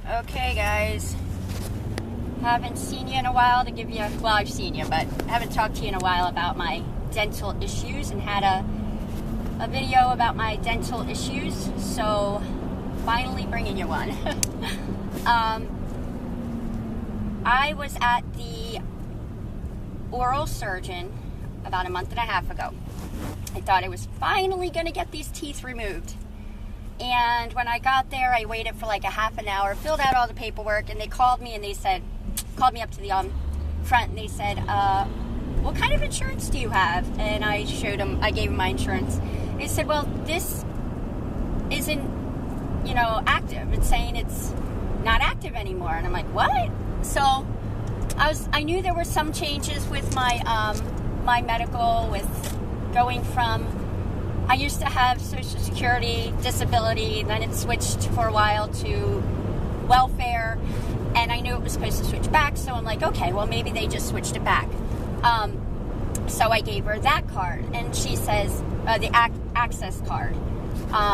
Okay, guys. Haven't seen you in a while to give you, well, I've seen you, but haven't talked to you in a while about my dental issues and had a video about my dental issues. So, finally bringing you one. I was at the oral surgeon about a month and a half ago. I thought I was finally going to get these teeth removed. And when I got there, I waited for like a half an hour, filled out all the paperwork, and they called me and they said, called me up to the front and they said, what kind of insurance do you have? And I showed them, I gave them my insurance. They said, well, this isn't, active. It's saying it's not active anymore. And I'm like, what? So I knew there were some changes with my, my medical, with going from, I used to have Social Security, disability, and then it switched for a while to welfare, and I knew it was supposed to switch back, so I'm like, okay, well, maybe they just switched it back. So I gave her that card, and she says, the access card,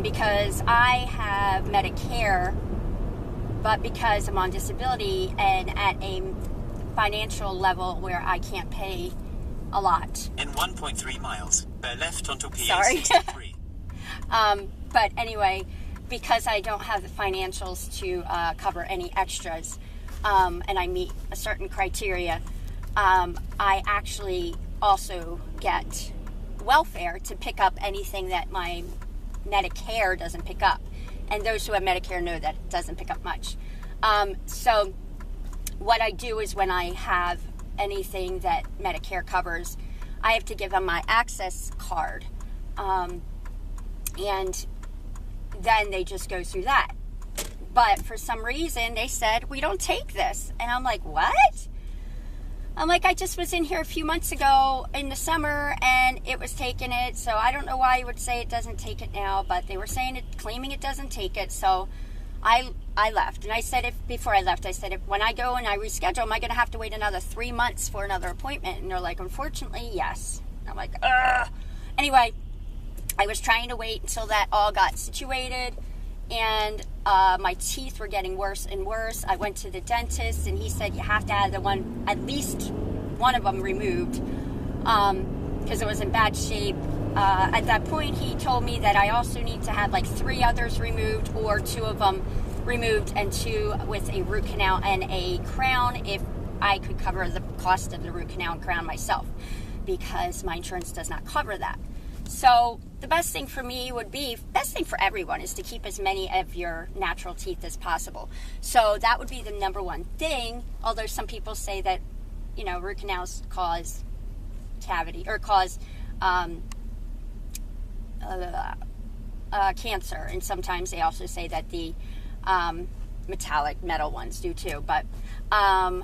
because I have Medicare, but because I'm on disability and at a financial level where I can't pay a lot. In 1.3 miles, bear left onto PA Sorry. 63. But anyway, because I don't have the financials to cover any extras, and I meet a certain criteria, I actually also get welfare to pick up anything that my Medicare doesn't pick up. And those who have Medicare know that it doesn't pick up much. So what I do is when I have anything that Medicare covers, I have to give them my access card. And then they just go through that. But for some reason, they said, we don't take this. And I'm like, what? I'm like, I just was in here a few months ago in the summer, and it was taking it. So I don't know why you would say it doesn't take it now, but they were saying it, claiming it doesn't take it. So I left. And I said, before I left, I said, when I go and I reschedule, am I going to have to wait another 3 months for another appointment? And they're like, unfortunately, yes. And I'm like, ugh. Anyway, I was trying to wait until that all got situated, and my teeth were getting worse and worse. I went to the dentist, and he said you have to have at least one of them removed, because it was in bad shape. At that point, he told me that I also need to have like 3 others removed, or 2 of them removed, and 2 with a root canal and a crown, if I could cover the cost of the root canal and crown myself, because my insurance does not cover that. So the best thing for me would be, best thing for everyone, is to keep as many of your natural teeth as possible. So that would be the number one thing, although some people say that, root canals cause cavity, or cause cancer, and sometimes they also say that the metallic metal ones do too. But I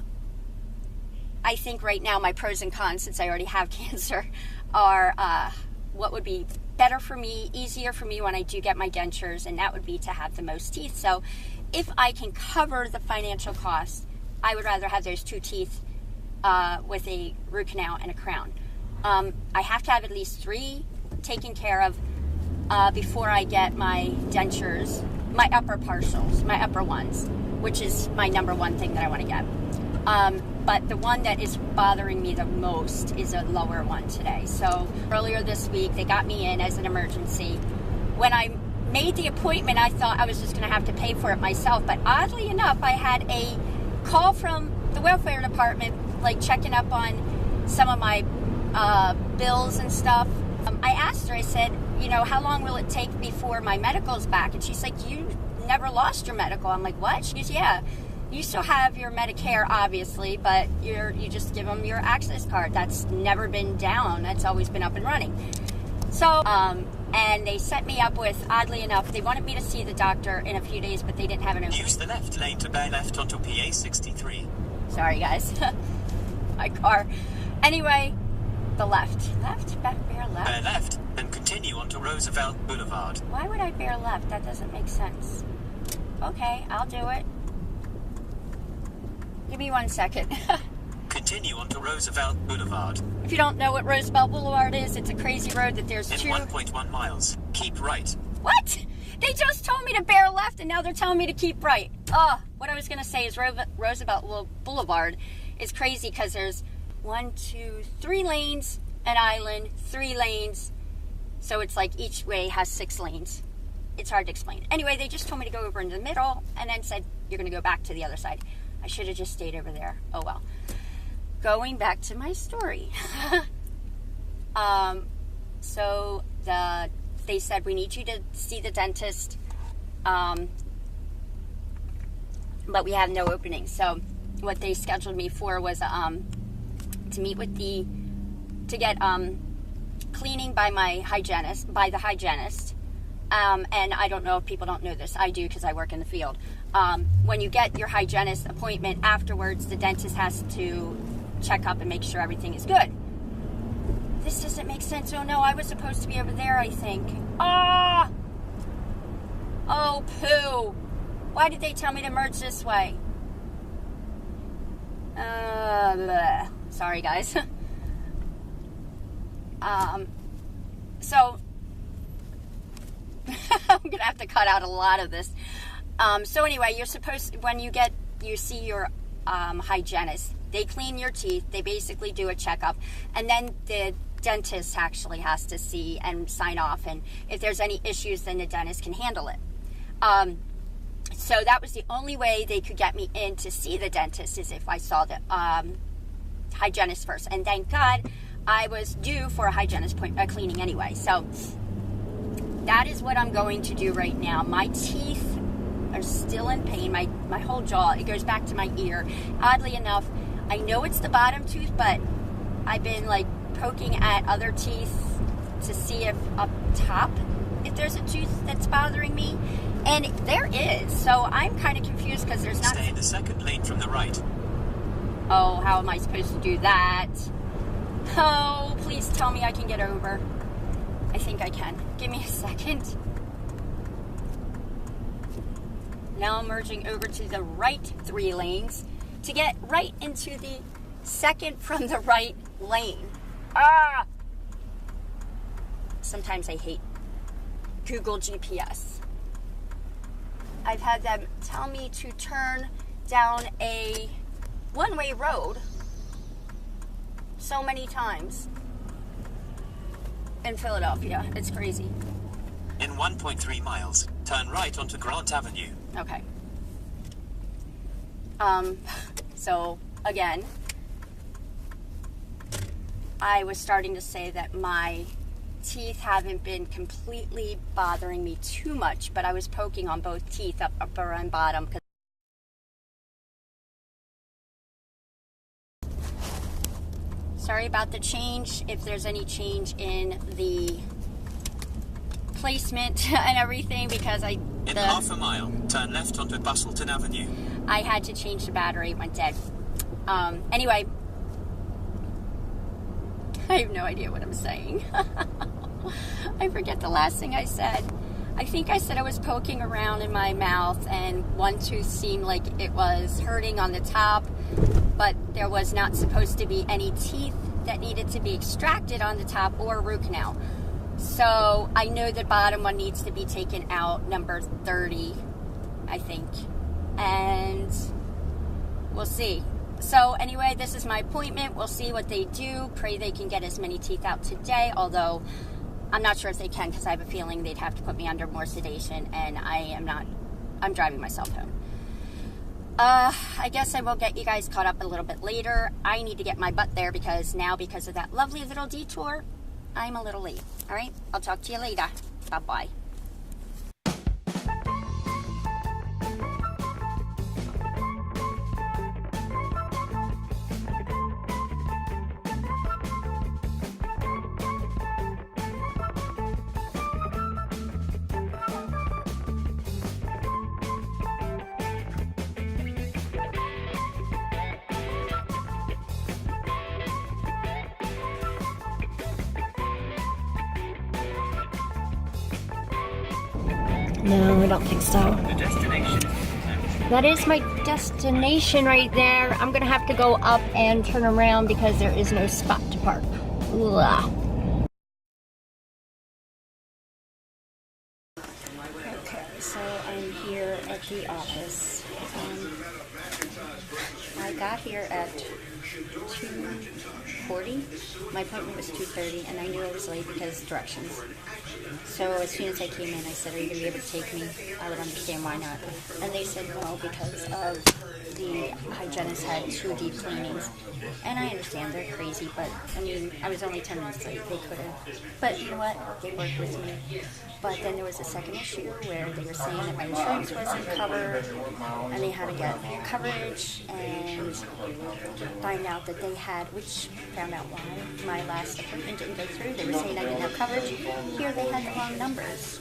think right now my pros and cons, since I already have cancer, are what would be better for me, easier for me when I do get my dentures, and that would be to have the most teeth. So if I can cover the financial costs, I would rather have those 2 teeth with a root canal and a crown. I have to have at least 3 taken care of before I get my dentures, my upper partials, my upper ones, which is my number one thing that I want to get. But the one that is bothering me the most is a lower one today. So earlier this week, they got me in as an emergency. When I made the appointment, I thought I was just going to have to pay for it myself. But oddly enough, I had a call from the welfare department, like checking up on some of my bills and stuff. I asked her, I said, how long will it take before my medical's back? And she's like, you never lost your medical. I'm like, what? She goes, yeah. You still have your Medicare, obviously, but you just give them your access card. That's never been down. That's always been up and running. So, and they set me up with, oddly enough, they wanted me to see the doctor in a few days, but they didn't have an opening. Use the left lane to bear left onto PA 63. Sorry, guys. My car. Anyway, the left. Bear left. Bear left, and continue onto Roosevelt Boulevard. Why would I bear left? That doesn't make sense. Okay, I'll do it. Give me 1 second. Continue onto Roosevelt Boulevard. If you don't know what Roosevelt Boulevard is, it's a crazy road that there's In 2... 1.1 miles, keep right. What? They just told me to bear left, and now they're telling me to keep right. What I was going to say is Roosevelt Boulevard is crazy because there's 1, 2, 3 lanes, an island, 3 lanes. So it's like each way has 6 lanes. It's hard to explain. Anyway, they just told me to go over in the middle and then said, you're going to go back to the other side. I should have just stayed over there. Oh, well. Going back to my story. So they said, we need you to see the dentist, but we have no openings. So what they scheduled me for was to meet with to get cleaning by the hygienist. And I don't know if people don't know this. I do because I work in the field. When you get your hygienist appointment afterwards, the dentist has to check up and make sure everything is good. This doesn't make sense. Oh no, I was supposed to be over there, I think. Oh, poo. Why did they tell me to merge this way? Sorry, guys. So, I'm going to have to cut out a lot of this. So anyway, when you see your hygienist, they clean your teeth, they basically do a checkup, and then the dentist actually has to see and sign off, and if there's any issues, then the dentist can handle it. So that was the only way they could get me in to see the dentist, is if I saw the hygienist first. And thank God I was due for a hygienist cleaning anyway. So that is what I'm going to do right now. My teeth are still in pain. My whole jaw, it goes back to my ear. Oddly enough, I know it's the bottom tooth, but I've been like poking at other teeth to see if up top, if there's a tooth that's bothering me. And there is. So I'm kind of confused because there's not... Stay in the second lane from the right. Oh, how am I supposed to do that? Oh, please tell me I can get over. I think I can. Give me a second. Now I'm merging over to the right 3 lanes to get right into the second from the right lane. Sometimes I hate Google GPS. I've had them tell me to turn down a one-way road so many times in Philadelphia. It's crazy. In 1.3 miles, turn right onto Grant Avenue. Okay. So again, I was starting to say that my teeth haven't been completely bothering me too much, but I was poking on both teeth, upper and bottom. Sorry about the change, if there's any change in the placement and everything, because In half a mile, turn left onto Bustleton Avenue. I had to change the battery, it went dead. Anyway, I have no idea what I'm saying. I forget the last thing I said. I think I said I was poking around in my mouth and one tooth seemed like it was hurting on the top, but there was not supposed to be any teeth that needed to be extracted on the top or root canal. So I know the bottom one needs to be taken out, number 30, I think. And we'll see. So anyway, this is my appointment. We'll see what they do. Pray they can get as many teeth out today, although I'm not sure if they can because I have a feeling they'd have to put me under more sedation, and I'm driving myself home. I guess I will get you guys caught up a little bit later. I need to get my butt there because of that lovely little detour, I'm a little late. All right, I'll talk to you later. Bye-bye. No, I don't think so. That is my destination right there. I'm gonna have to go up and turn around because there is no spot to park. Ugh. Okay, so I'm here at the office. I got here at 2:40. My appointment was 2:30, and I knew I was late because directions. So as soon as I came in, I said, "Are you going to be able to take me?" I would understand why not. And they said no because of the hygienist had 2 deep cleanings. And I understand they're crazy, but I mean, I was only 10 minutes late. They could have. But you know what? They worked with me. But then there was a second issue where they were saying that my insurance wasn't covered, and they had to get coverage and find out that they had, which found out why my last appointment didn't go through. They were saying I didn't have coverage. Here they had the wrong numbers.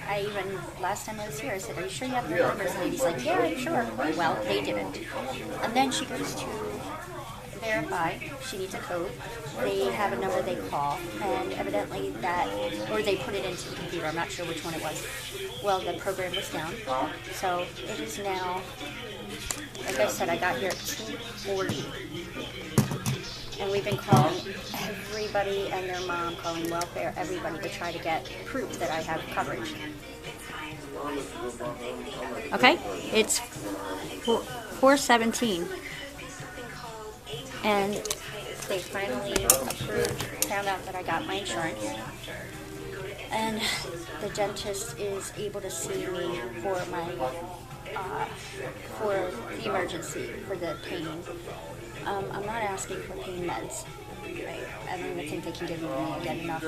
I even, last time I was here, I said, "Are you sure you have the numbers?" And the lady's like, "Yeah, I'm sure." Well, they didn't. And then she goes to verify. She needs a code. They have a number they call, and evidently that, or they put it into the computer. I'm not sure which one it was. Well, the program was down. So it is now, like I said, I got here at 2:40. And we've been calling everybody and their mom, calling welfare, everybody to try to get proof that I have coverage. Okay, it's 4:17. And they finally approved, found out that I got my insurance. And the dentist is able to see me for my, for the emergency, for the pain. I'm not asking for pain meds. I don't even think they can give me again enough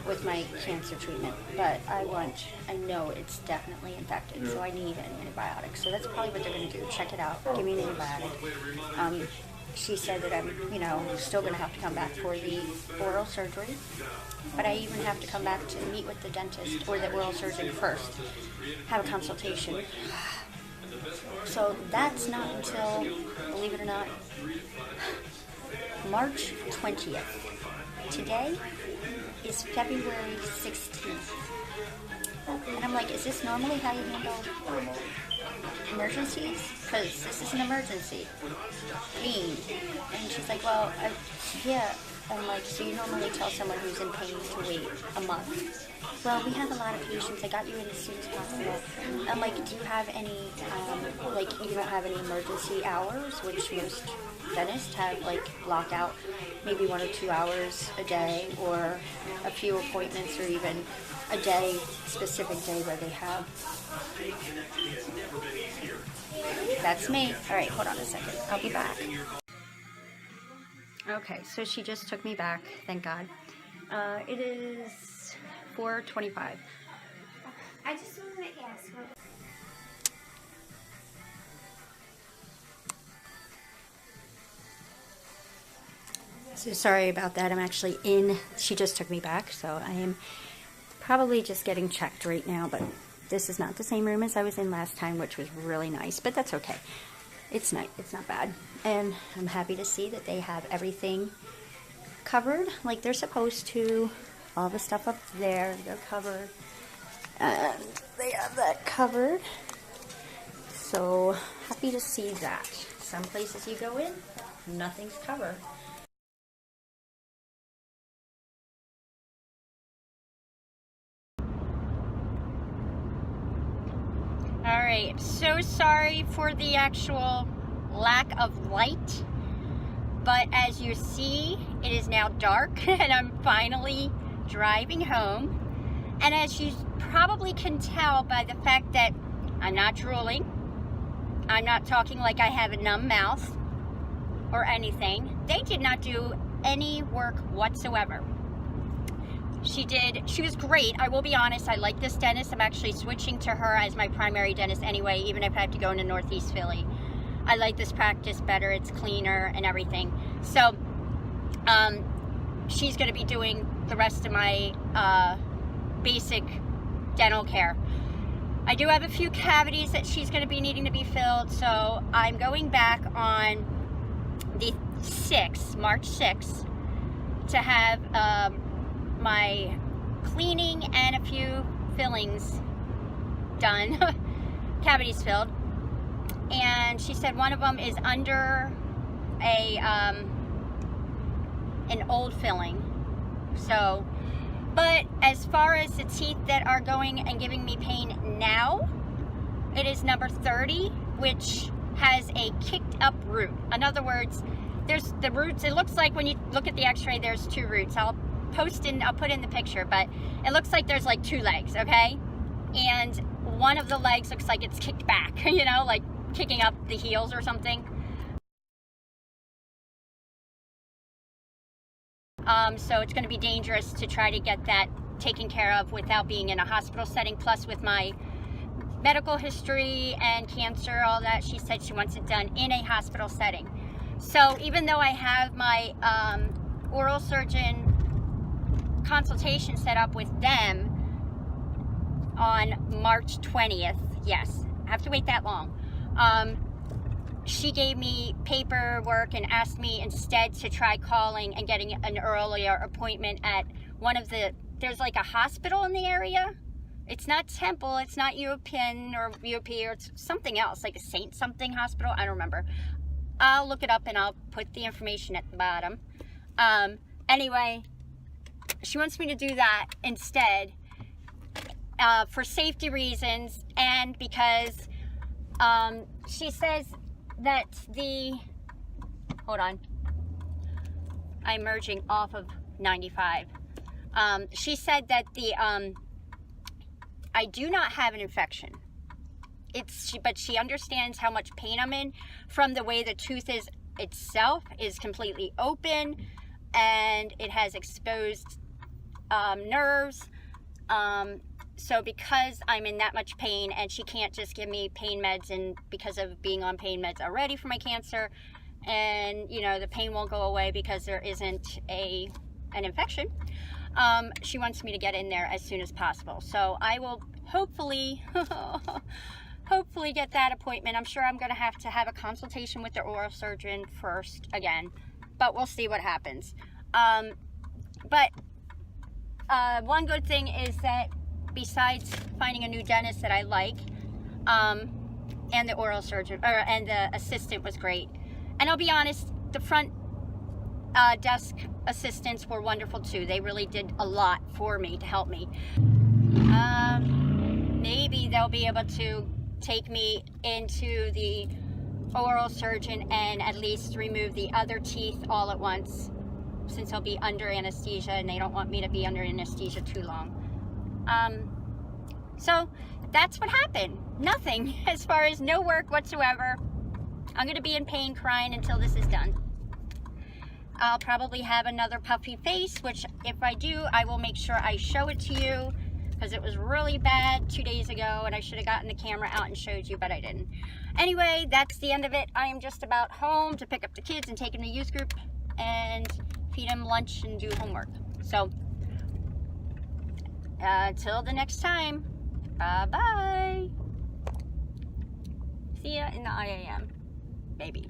with my cancer treatment. But I know it's definitely infected, so I need an antibiotic. So that's probably what they're going to do. Check it out. Give me an antibiotic. She said that I'm, still going to have to come back for the oral surgery. But I even have to come back to meet with the dentist or the oral surgeon first. Have a consultation. So that's not until, believe it or not, March 20th. Today is February 16th. And I'm like, is this normally how you handle emergencies? Because this is an emergency. Pain. And she's like, well, yeah. I'm like, so you normally tell someone who's in pain to wait a month? Well, we have a lot of patients. I got you in as soon as possible. I'm like, do you have any, you don't have any emergency hours, which most dentists have, block out maybe 1 or 2 hours a day, or a few appointments, or even a day, specific day where they have. That's me. All right, hold on a second. I'll be back. Okay, so she just took me back, thank God. It is 4:25. I just wanted to ask. So sorry about that. I'm actually in. She just took me back, so I am probably just getting checked right now, but this is not the same room as I was in last time, which was really nice, but that's okay. It's nice. It's not bad. And I'm happy to see that they have everything covered like they're supposed to. All the stuff up there, they're covered. And they have that covered. So happy to see that. Some places you go in, nothing's covered. Alright, so sorry for the actual lack of light, but as you see, it is now dark and I'm finally driving home. And as you probably can tell by the fact that I'm not drooling, I'm not talking like I have a numb mouth or anything, they did not do any work whatsoever. She was great. I will be honest, I like this dentist. I'm actually switching to her as my primary dentist anyway, even if I have to go into Northeast Philly. I like this practice better. It's cleaner and everything. So, she's going to be doing the rest of my basic dental care. I do have a few cavities that she's going to be needing to be filled, so I'm going back on the 6th, March 6th, to have my cleaning and a few fillings done, cavities filled. And she said one of them is under an old filling. So But as far as the teeth that are going and giving me pain now, it is number 30, which has a kicked up root. In other words, there's the roots. It looks like when you look at the x-ray, there's 2 roots. I'll put in the picture, but it looks like there's like 2 legs, okay? And one of the legs looks like it's kicked back, you know, like kicking up the heels or something. So it's going to be dangerous to try to get that taken care of without being in a hospital setting. Plus, with my medical history and cancer, all that, she said she wants it done in a hospital setting. So even though I have my oral surgeon consultation set up with them on March 20th, yes, I have to wait that long. She gave me paperwork and asked me instead to try calling and getting an earlier appointment at one of the, there's like a hospital in the area. It's not Temple, it's not European or UP, or it's something else, like a Saint something hospital, I don't remember. I'll look it up and I'll put the information at the bottom. Anyway, she wants me to do that instead for safety reasons, and because she says that the, hold on, I'm merging off of 95. She said that the, I do not have an infection. But she understands how much pain I'm in from the way the tooth is itself is completely open, and it has exposed nerves. So because I'm in that much pain, and she can't just give me pain meds, and because of being on pain meds already for my cancer, and you know the pain won't go away because there isn't an infection, she wants me to get in there as soon as possible. So I will hopefully hopefully get that appointment. I'm sure I'm going to have a consultation with the oral surgeon first again, but we'll see what happens. But one good thing is that besides finding a new dentist that I like, and the oral surgeon, and the assistant was great. And I'll be honest, the front desk assistants were wonderful too. They really did a lot for me to help me. Maybe they'll be able to take me into the oral surgeon and at least remove the other teeth all at once, since I'll be under anesthesia and they don't want me to be under anesthesia too long. So that's what happened. Nothing, as far as no work whatsoever. I'm going to be in pain crying until this is done. I'll probably have another puffy face, which if I do, I will make sure I show it to you, because it was really bad 2 days ago and I should have gotten the camera out and showed you, but I didn't. Anyway, that's the end of it. I am just about home to pick up the kids and take them to youth group and feed them lunch and do homework. So, till the next time, bye-bye. See ya in the IAM, baby.